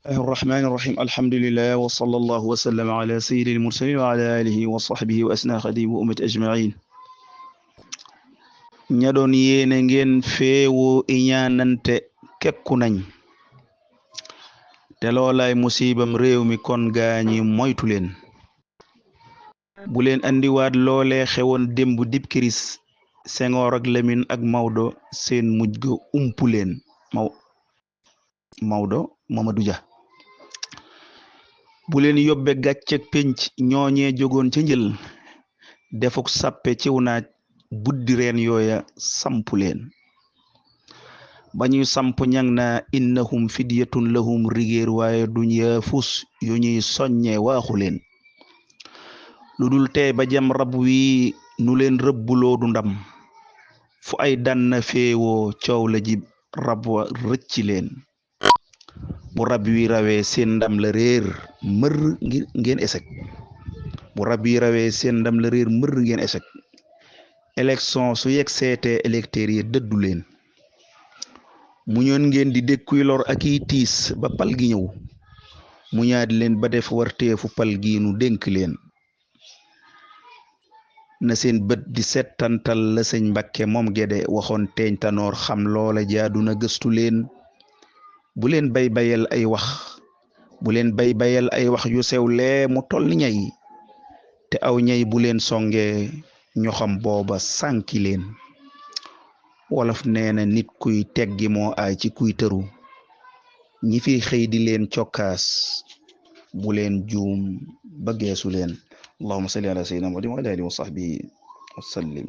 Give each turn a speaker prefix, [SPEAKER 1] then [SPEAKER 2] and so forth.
[SPEAKER 1] الرحمن الرحيم الحمد لله وصلى الله وسلم على سيد المرسلين وعلى آله وصحبه وأسنى خديم أمة أجمعين ña doon yéene ngeen feewo iñaanante kekku nañ te loolaay musibam réew mi kon gaañi moytu leen bu leen andiwaat loolee xewoon démb dib kiris Senghor ak Lamine ak Maodo seen mujj ga umpu leen Maodo Mamadou Dia bu leen yóbbe gàcceg pénc ñooñee jógoon ca njël defuk sàppe ciw naaj buddi reen yooya sampu leen ba ñuy samp ñang na innahum fidyatun lahum rigéer waaye duñ yaafus yu ñuy soññe waaxu leen lu dul tee ba jam rab wi nu leen rëbbuloo du ndam fu ay danna feewoo coow la jib rab wa rëcci leen bu rab wi rawee seen ndam la réer mër ngeen esek bu rab wi rawee seen ndam la réer mër ngeen esek élection su yegg seetee électeurs yi dëddu leen mu ñoon ngeen di dékkuy lor ak i tiis ba pal gi ñëw mu ñaadi leen ba def warteefu pal gi nu dénk leen na seen bët di settantal la sëñ Mbàkke moom gede waxoon teeñ tanoor xam loola jaadu na gëstu leen bu leen bay bayal ay wax yu sew lee mu toll ni ñay te aw ñay bu leen songe ño xam booba sànki leen wolof nee na nit kuy teggi moo aay ci kuy tëru ñi fi xëy di leen cokkaas bu leen juum ba geesu leen allahumma salli ala sayyidina muhammadin wa ala alihi wa sahbihi wa sallim